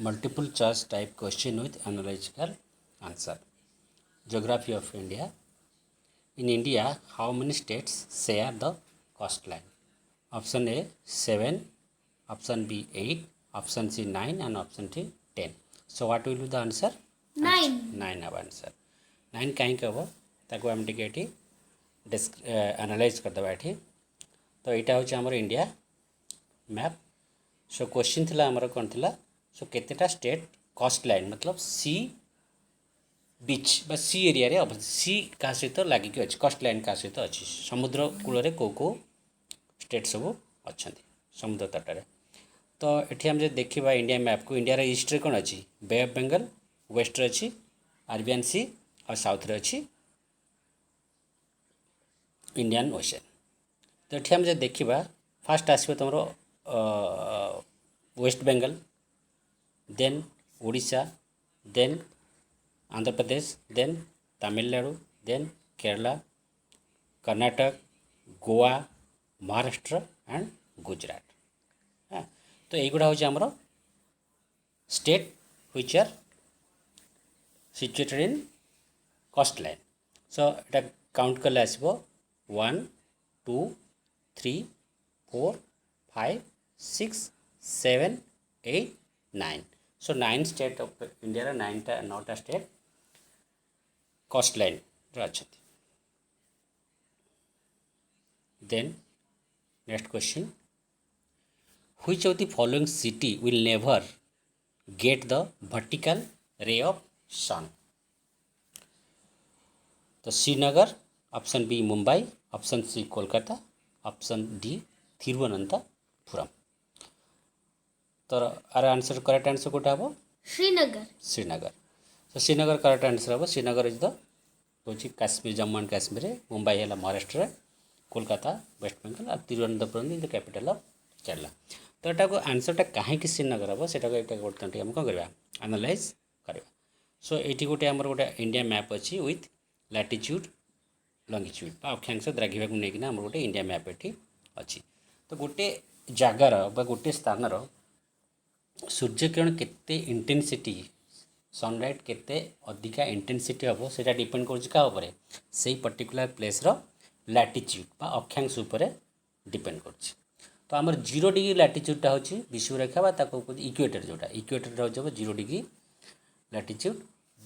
multiple choice type question with analytical answer. Geography of India. In India, how many states share the coastline? Option A 7, option B 8, option C 9 and option D 10. So what will be the answer? 9. 9 our answer. 9 कहीं हम ताको हम टिके analyse करदे ये तो यहाँ हूँ आमर इंडिया मैप. सो क्वेश्चन थिला आमर कौन थिला सो केतेटा स्टेट कोस्ट लाइन मतलब सी बीच बा सी एरिया रे सी का सहित लागिक अच्छी कोस्ट लाइन का सहित अच्छी समुद्र कूल कौ स्टेट सब अच्छा समुद्र तट. तो ये आम देखा इंडिया मैप को इंडिया ईस्ट रे कौन अच्छी बे ऑफ बेंगल, वेस्ट रे अच्छी अरेबियन सी और साउथ रे अच्छी इंडियन ओशन. तो ये आम देखा फास्ट आसो तुम west Bengal, then Odisha, then Andhra Pradesh, then Tamil Nadu, then Kerala, Karnataka, Goa, Maharashtra and Gujarat. हाँ तो युवा हूँ आमर state which are situated in coast line. So ये काउंट कले आसो 1 2 3 4 5 6 7 8 9. सो 9 स्टेट ऑफ इंडिया 9टा स्टेट कोस्ट लाइन अच्छा. Then next question, which of the following city will never get the vertical ray of sun? तो Srinagar, option B Mumbai, option C Kolkata, option D Thiruvananthapuram. तो our answer correct answer कोटा हम श्रीनगर. श्रीनगर. तो Srinagar correct answer हम. Srinagar is the हूँ Kashmir Jammu and Kashmir, Mumbai है Maharashtra, Kolkata waste Bengal और Thiruvananthapuram is the capital of Kerala. तो यहाँ को आंसरटा कहीं श्रीनगर हम से बर्तमान आम कौन करवा एनालाइज करवा. सो ये गोटे आमर गोटे इंडिया मैप अच्छी विथ लैटिट्यूड लंगिट्यूड अक्षांश द्राघिभा को लेकिन आम गोटे इंडिया मैप ये अच्छी. तो गोटे जगार गोटे स्थानर सूर्यकिरण केते इंटेंसिटी सनलाइट केते अधिका इंटेंसिटी हम से डिपेंड कर से पर्टिकुलर प्लेस लैटिट्यूड बा अक्षांश उपर डिपेंड कर. तो आमर 0 डिग्री लैटिट्यूडटा हूँ विषुवरेखा इक्वेटर जोटा इक्वेटर हो 0 डिग्री लैटिट्यूड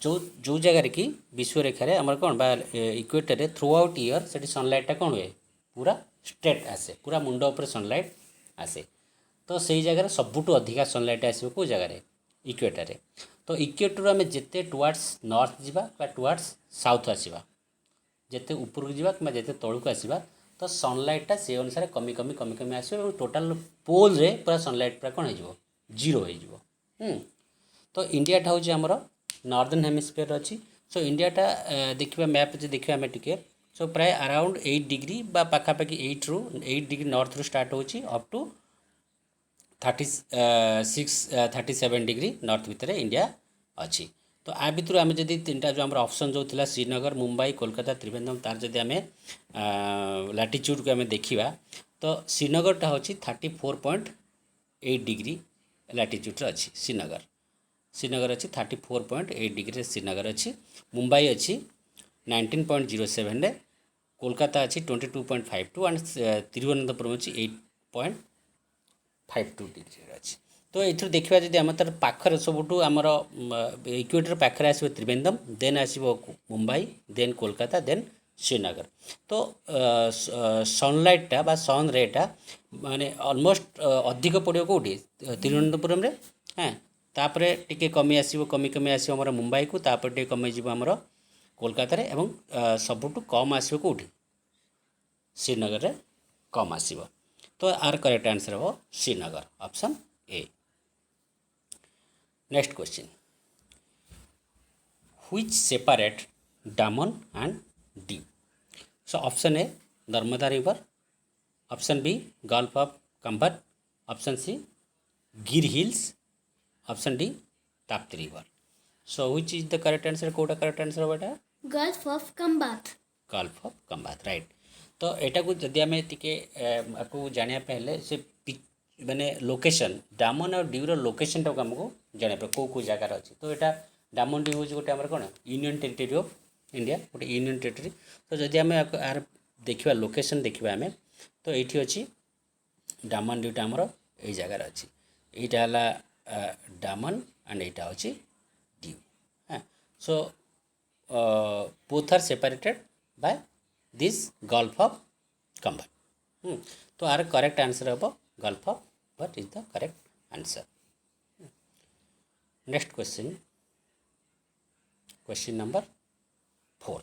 जो जगार कि विषुवरेखार आमर कौन बा इक्वेटर थ्रू आउट ईयर से सनलाइटा कौन हुए पूरा स्ट्रेट आसे पूरा मुंड उपर सनलाइट आसे. तो से जगह सबुठू अधिका सनलाइट आसो कौ जगार इक्वेटर. तो इक्वेटर आम जिते टुवार्ड्स नॉर्थ जावा टुवार्ड्स साउथ आसवा जिते ऊपर जावा कि जिते तौक आसवा तो सनलाइटा से अनुसार कमी कमी कमी कमी आसो टोटाल पोल रे पूरा सनलाइट पूरा कौन हो 0 हो. तो इंडियाटा हूँ आमर नॉर्दर्न हेमिस्फीयर अच्छी. सो इंडियाटा देखा मैप जो देखा आम टिके सो प्राय अराउंड 8 डिग्री पाखापाखि 8 डिग्री नॉर्थ रू स्टार्ट हो अप टू 37 डिग्री नॉर्थ भितर इंडिया अच्छी. तो आ भितर आम जब 3टा जो आम ऑप्शन जो थिला श्रीनगर, मुंबई, कोलकाता, त्रिवेंद्रम तार जब आम लैटिट्यूड को आम देखा तो श्रीनगरटा हूँ 34.8 डिग्री लैटिट्यूड अच्छी. श्रीनगर अच्छी 34.8 डिग्री श्रीनगर अच्छी. मुंबई अच्छी 19.07 रे, कोलकाता अच्छी 22.52 एंड तिरुवनंतपुरम अच्छी 8.52 डिग्री अच्छी. तो ये देखा जब आम तार पाखर सबुठ आमर इक्वेटर पाखे आसो त्रिवेंद्रम, देन आसो मुंबई, देन कोलकाता, देन श्रीनगर. तो सनलाइटा बा सन रेटा माने ऑलमोस्ट अधिक पड़ो कौटी तिरुवनंतपुरम रे. हाँ तापर टिके कमी आसो कमी कमी आसो आम मुंबई को, तापर टिके कमी जीव आमर कोलकाता रे एवं सबुठ कम आसो कौटी श्रीनगर रे कम आसो. तो आर करेक्ट आंसर हम Srinagar option A. Next question, which separate Daman and Diu? So option A Narmada river, option B gulf of Khambhat, option C Gir hills, option D Tapti river. So which is the correct answer कोटा करेक्ट आंसर बेटा gulf of Khambhat. Gulf of Khambhat right. तो यहाँ को जदि आम टे आपको जानापी से माने लोकेशन डामन और ड्यूर लोकेशन टाक आमको जाना कौ कौ जगार अच्छी तो यहाँ डामन ड्यू हूँ गोटे आम कौन यूनियन टेरिटरी ऑफ इंडिया गोटे यूनियन टेरिटरी तो जदि आम यार देखा लोकेशन देखा आम तो ये अच्छी डामन ड्यूटा आमर यही जगार अच्छी यहाँ है डामन एंड यहाँ अच्छी ड्यू हाँ so both are separated by this gulf of कंबर तो आर करेक्ट आंसर हम गल्फ ऑफ बट is the correct answer next question question number 4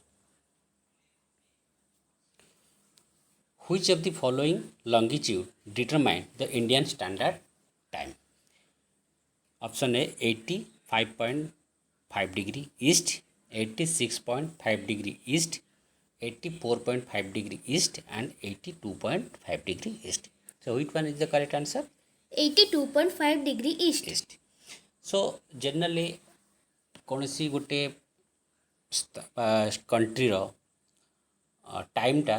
which of the following longitude determine the Indian standard time option A 85.5 degree east 86.5 degree east 84.5 degree east and 82.5 degree east so which one is the correct answer 82.5 degree east. east so generally कौन सी गोटे country time टा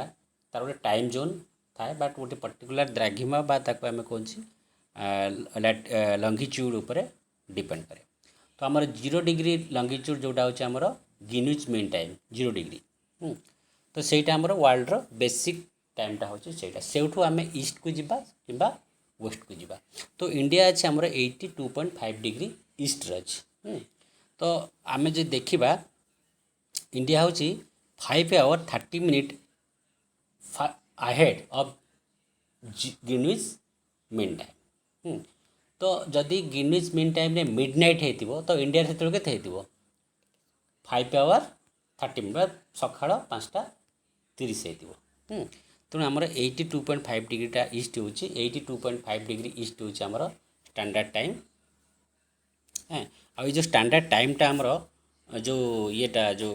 तार गोटे time zone थाए बाट गोटे particular द्राघिमा बा ताको आम कौन लंगिच्यूड उपरे डिपेंड करे तो आमर 0 डिग्री लंगिच्यूड जोटा होचे आमर ग्रीनिच मीन टाइम 0 डिग्री तो सेटा आमर वर्ल्ड रो बेसिक टाइमटा होचे सेटा सेउठू आम ईस्ट को जिबा किंबा वेस्ट को जिबा तो इंडिया अच्छे आमर 82.5 डिग्री ईस्ट रे अछि तो आम जो देखा इंडिया हूँ 5 hour 30 minute ahead of Greenwich mean time तो जदि ग्रीनिच मीन टाइम रे मिडनाइट होइतिबो तो इंडिया से केते होइतिबो 5 आवर 30 मिनिट सकाळ 5:30 होइतिबो तेणु आमर 82.5 डिग्रीटा ईस्ट हूँ 82.5 डिग्री ईस्ट हूँ आमर स्टैंडर्ड टाइम हाँ आ जो स्टैंडर्ड टाइमटा आमर जो येटा जो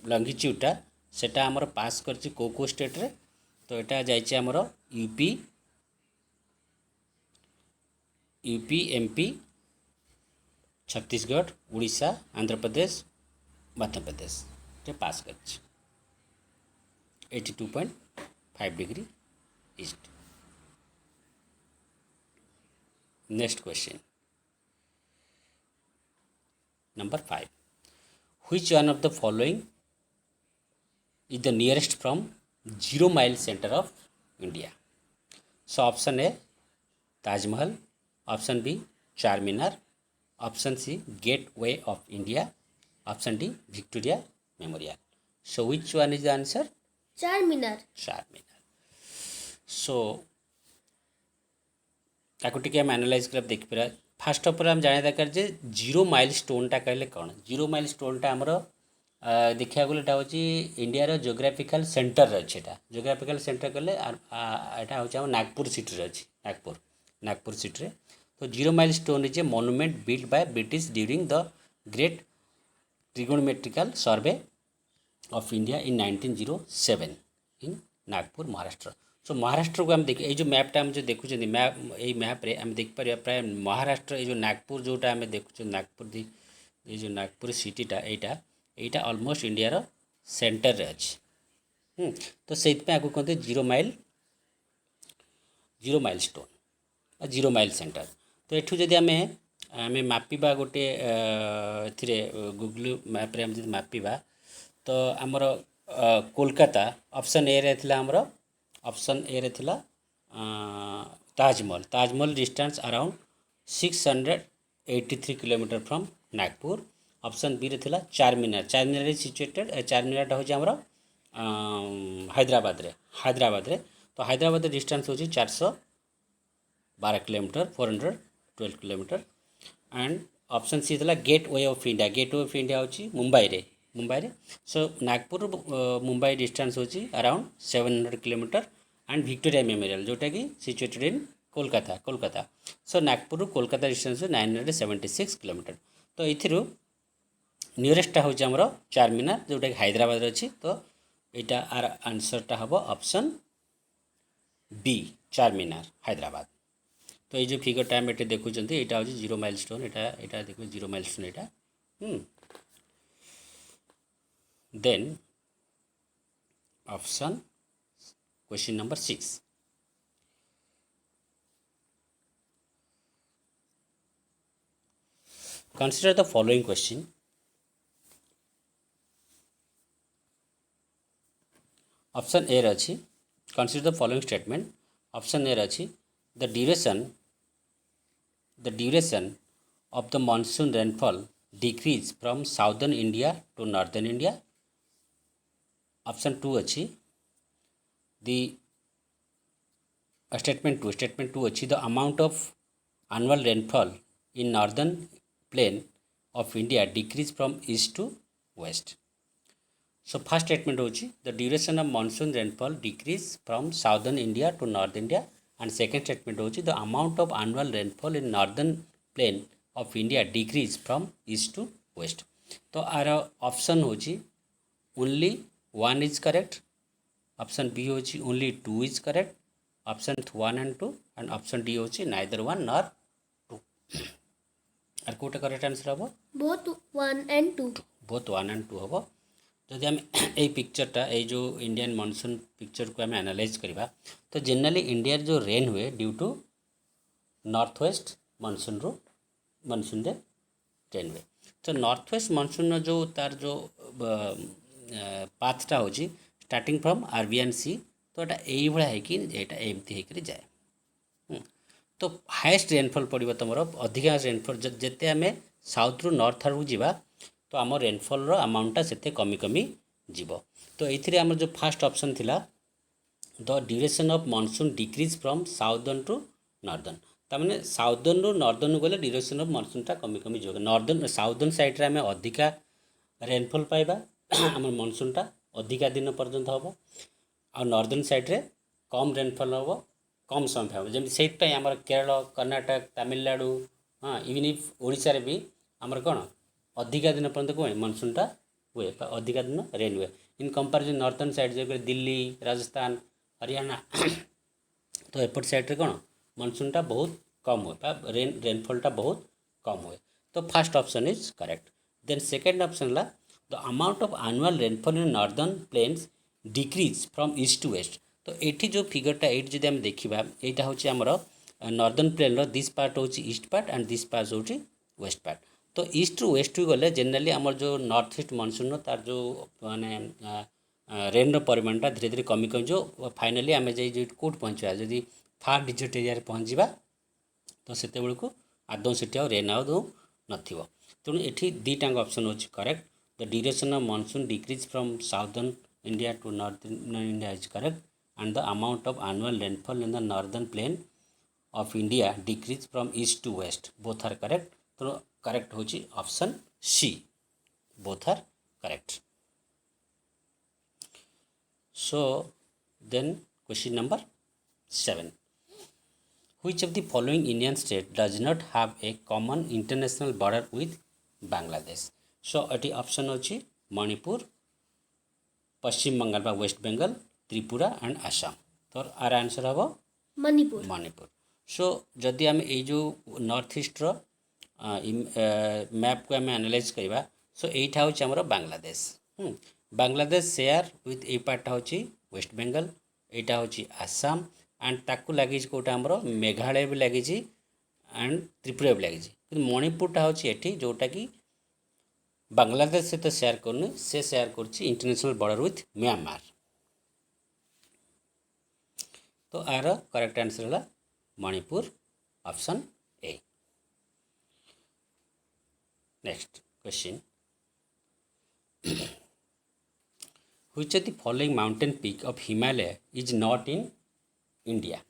लंगिच्यूडटा सेटा आमर पास करछि को स्टेट रे तो यहाँ जाइए आमर यूपी एमपी छत्तीसगढ़ उड़ीसा आंध्र प्रदेश मध्य प्रदेश ये पास कर 82.5 degree east next question number 5 which one of the following is the nearest from 0 mile center of India so option A Taj Mahal option B Charminar option C Gateway of India option D Victoria Memorial so which one is the answer Charminar. so ताको टिके हम analyse कर देख पारा fast of हम जाने दरकार जे 0 mile स्टोनटा कहले कौन 0 माइल स्टोनटा आमर देखा गले हूँ इंडिया रो जियोग्राफिकल सेंटर अच्छे जियोग्राफिकल सेंटर कहले यहाँ हूँ नागपुर सिटी अच्छी नागपुर सिटी तो 0 mile stone is a monument built by British during the great trigonometrical survey of India in 1907 इन नागपुर महाराष्ट्र सो महाराष्ट्र को आम देख ये जो मैपटा आम जो देखुं मैप यही मैप्रे आम देखिपर प्राय महाराष्ट्र ये जो नागपुर जोटा आम देखुं नागपुर ये जो नागपुर सिटीटा यहाँ ऑलमोस्ट इंडिया रो सेंटर रे अच्छी तो से आपको कहते 0 माइल स्टोन 0 माइल सेंटर तो यू जदि आम मापिबा गोटे गूगल मैप्रे आम जब मापिबा तो आमर कोलकाता ऑप्शन ए रे थिला आमर ऑप्शन ए रे थिला Taj Mahal distance around 683 kilometre from Nagpur option B रे थिला चारमीनार सिचुएटेड चारमीनार हूँ आमर हैदराबाद रे तो हैदराबाद डिस्टेंस हूँ 412 kilometre 412 kilometre and option C थिला गेटवे ऑफ इंडिया हूँ मुंबई रे सो नागपुर मुंबई डिस्टेंस हूँ around 700 kilometre and Victoria Memorial जोटा कि situated in Kolkata so Nagpur Kolkata distance 976 kilometre तो ये नियरेस्टा हूँ आमर चारमीनार जोटा कि हैदराबाद अच्छी तो यहाँ आर आंसरटा हम ऑप्शन बी चारमीनार हैदराबाद तो ये जो फिगरटा आम ये देखुं यहाँ हूँ 0 माइल स्टोन यहाँ देख 0 माइल स्टोन यहाँ then option question number 6 Consider the following question. Option A ଅଛି, consider the following statement. Option A ଅଛି, the duration of the monsoon rainfall decrease from southern India to northern India. Option 2 ଅଛି, the statement 2 ଅଛି, the amount of annual rainfall in northern plain of India decrease from east to west. So first statement होची, the duration of monsoon rainfall decrease from southern India to north India, and second statement होची, the amount of annual rainfall in northern plain of India decrease from east to west. तो are option होची only one is correct, option B होची only two is correct, option 1 and 2, and option D होची neither one nor two. आर कोटा correct answer हम Both 1 and 2. Both 1 and 2 हम. जदि आम ये पिक्चरटा ये जो इंडियन मॉनसून पिक्चर को आम एनालाइज करवा, तो जनरली इंडिया जो रेन हुए due to north west monsoon रे रेन हुए. तो नॉर्थ वेस्ट मॉनसून जो तार जो पाथटा हो स्टार्टिंग फ्रॉम अरबियन सी, तो यही भाया है एमती होकर जाए. तो हाएस्ट रेनफॉल पड़ो तुम अधिकांश रेनफॉल जिते आम साउथ रु नॉर्थ आड़ जावा, तो आम रेनफॉल अमाउंटा से कमी कमी जीव. तो ये आम जो फास्ट ऑप्शन थिला, the duration of monsoon decrease from southern to northern. तमाने साउदर्न रु नॉर्दर्न गले ड्यूरेशन ऑफ मॉनसूनटा कमी कमी जीव. नॉर्दर्न साउदर्न साइड रे आम अधिका रेनफॉल पाइबा, आम मॉनसूनटा अधिका दिन पर्यंत हम, आ नॉर्दर्न साइड रे कम रेनफॉल हम, कम समय पाइब. जमी से आम केरल, कर्नाटक, तमिलनाडु, हाँ इवन इफ ओडिशा रे भी आमर कौन अधिका दिन पर्यंत कौन मॉनसूनटा हुए, अधिका दिन रेन हुए. इन कंपेरिजन नॉर्थर्न साइड जो दिल्ली, राजस्थान, हरियाणा, तो एपट साइड रे कौन मॉनसूनटा बहुत कम हुए, रेनफॉलटा बहुत कम हुए. तो first option is correct. Then second option है the amount of annual rainfall in northern plains decreases from east to west. तो ये जो फिगरटा ये जब आम देखा, यहाँ हूँ आमर नॉर्दर्न प्लेन दिस पार्ट हूँ east part and this part हूँ वेस्ट पार्ट. तो ईस्ट रु वेस्ट गले जनरली आमर जो नॉर्थ ईस्ट मॉनसून तार जो माने रेन परिमाणटा धीरे धीरे कमी कमी जो फाइनाली आम जो कौट पहुँचा जदि फार डिजर्ट एरिया पहुँचा, तो से आदौ से रेन आदौ नथिबो. तेणु ये दुईटा ऑप्शन होची correct. The duration of monsoon decrease from southern India to northern India is correct, and the amount of annual rainfall in the northern plain of India decrease from east to west. Both are correct. So correct होची option C. Both are correct. So then question number 7. Which of the following Indian state does not have a common international border with Bangladesh? So eighty option होची मणिपुर, पश्चिम बंगाल बा waste Bengal, Tripura and Assam. तो our answer हम मणिपुर. सो जदि आम ये north east map को आम analyse करवा, सो यहाँ हूँ आमर बांग्लादेश. बांग्लादेश शेयर विथ ए पार्टा हूँ वेस्ट बंगाल, यहाँ हूँ आसाम एंड ताकू लगी कौटा आमर मेघालय भी लगी एंड त्रिपुरा भी लगी. मणिपुरटा हूँ ये जोटा कि बांग्लादेश सहित शेयर करनी, से शेयर कर इंटरनेशनल बॉर्डर विथ म्यांमार. तो आर करेक्ट आंसर है Manipur, option A. Next question, which of the following mountain peak of Himalaya is not in India?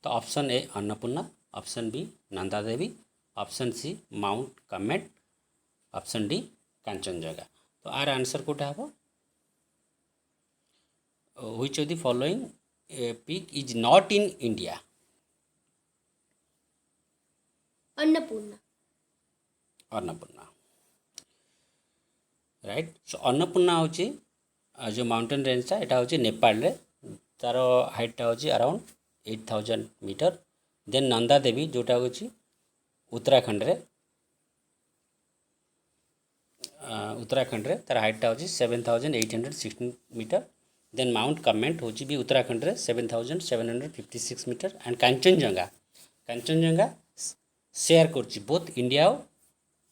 तो option A Annapurna, option B Nanda Devi, option C mount Kamet, option D Kangchenjunga. तो our answer कोटा हम, which of the following peak is not in India? Annapurna. Right. So Annapurna हूँ जो mountain रेंजटा यहाँ हूँ नेपाल रे, तार हाइटटा हूँ around 8000 metre. Then Nanda Devi जोटा हूँ उत्तराखंड रे तार हाइटटा हूँ 7816 मीटर. देन माउंट कमेंट हूँ भी उत्तराखंड रे 7756 मीटर. एंड कांचनजंगा शेयर कर बोथ इंडिया और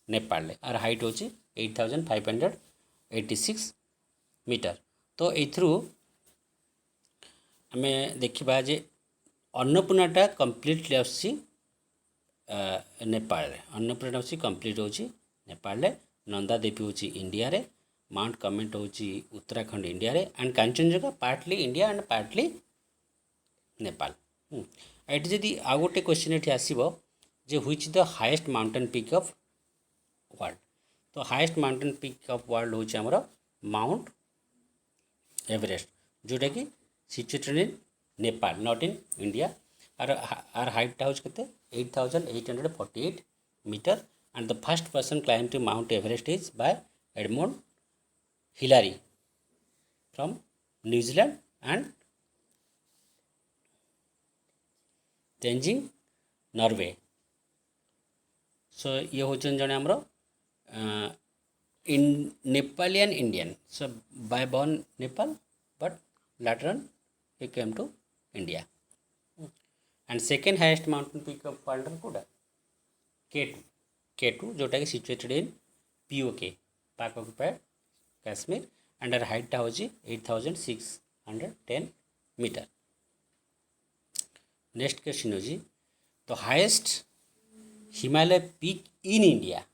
नेपाल आर हाइट हूँ 8586 मीटर। तो एथरू आम देखा जे अन्नपूर्णाटा कम्प्लीटली आसी नेपाल अन्नपूर्णा हूँ कम्प्लीट हूँ नेपाल। नंदा देवी हूँ इंडिया रे, माउंट कमेंट हूँ उत्तराखंड इंडिया रे, and Kangchenjunga partly India and partly Nepal. ये जदि आउ गोटे क्वेश्चन ये आसो जे which the highest mountain peak of world. तो highest mountain peak of world हूँ आमर माउंट एवरेस्ट, जोटा कि situated in Nepal not in India. आर हाइटा हूँ के 8848 metre and the first person climb to mount Everest is by Edmund Hillary from New Zealand and Tenzing Norway. सो ये हूँ जड़े आमर in Nepalian Indian, so by born Nepal but later on he came to India. And second highest mountain peak of world Koda K2 जोटा कि situated in POK पाक occupied Kashmir and our height टा होची 8610 metre. Next question होची तो highest Himalaya peak in India,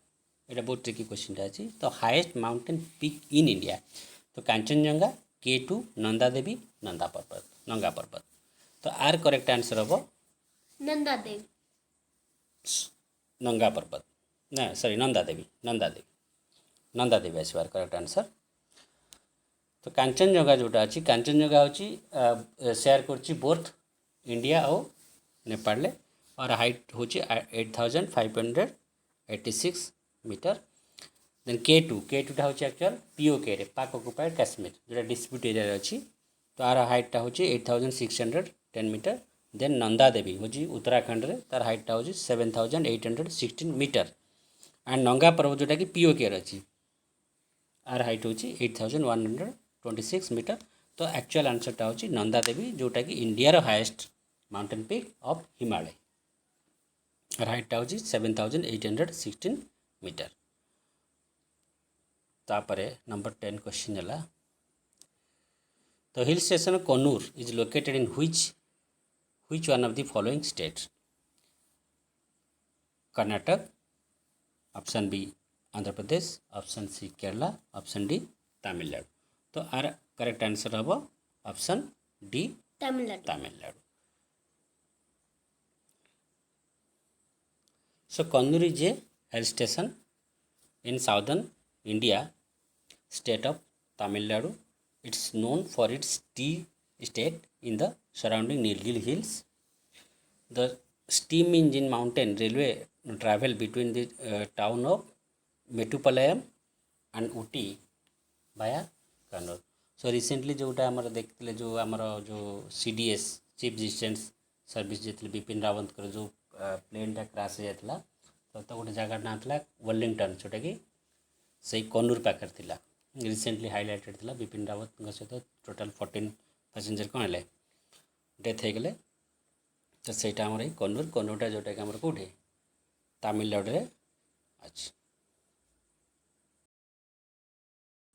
ये बहुत tricky question अच्छी। तो highest mountain peak in India तो कांचनजंगा, K2 नंदा देवी नंदा पर्वत नंगा पर्वत। तो आर करेक्ट आंसर हम नंदा देवी नंगा पर्वत ना sorry Nanda Devi आसबार correct answer. तो कांचनजंगा जोटा अच्छी कांचनजंगा हूँ शेयर कर बोथ इंडिया और नेपाल और हाइट हूँ 8586 मीटर। देन K2 टा हूँ एक्चुअल POK रे पाक ऑक्युपाइड काश्मीर जोटा डिस्प्यूट एरिया अच्छी। तो आर हाइटा हूँ 8610 मीटर। देन नंदा देवी हूँ उत्तराखंड रे, तार हाइटा हूँ 7816 मीटर एंड नंगा पर्वत जोटा कि POK रे अच्छी आर हाइट हूँ 8126 मीटर। तो एक्चुअल आंसरटा हूँ नंदा देवी जोटा कि इंडिया रो highest mountain peak of Himalaya आर हाइटा हूँ 7816 मीटर। तापरे नंबर 10 क्वेश्चन है तो hill station Coonoor is located in which one of the following states? Karnataka, option B Andhra Pradesh, option C Kerala, option D Tamil Nadu. तो आर करेक्ट आंसर हम option D Tamil Nadu. So Coonoor is a hill station in southern India state of Tamil Nadu. It's known for its tea estate in the surrounding Nilgiri hills. The steam engine mountain railway travel between the town of Mettupalayam and Uti via Kannur. So recently जोटा आमर देखते जो आमर जो CDS chief distance service जो बिपिन रावत कर जो plane टा क्रैश हो जाता तो गोटे जगह ना था वेलिंगटन जोटा कि सही कन्नूर पाखर थिला रिसेंटली हाइलाइटेड थिला बिपिन रावत सहित टोटाल 14 पैसेंजर कौन है डेथ हो गले। तो सहीटा आमर कन्नूरटा जोटा कि आमर कौटे तमिलनाडु रे अच्छी।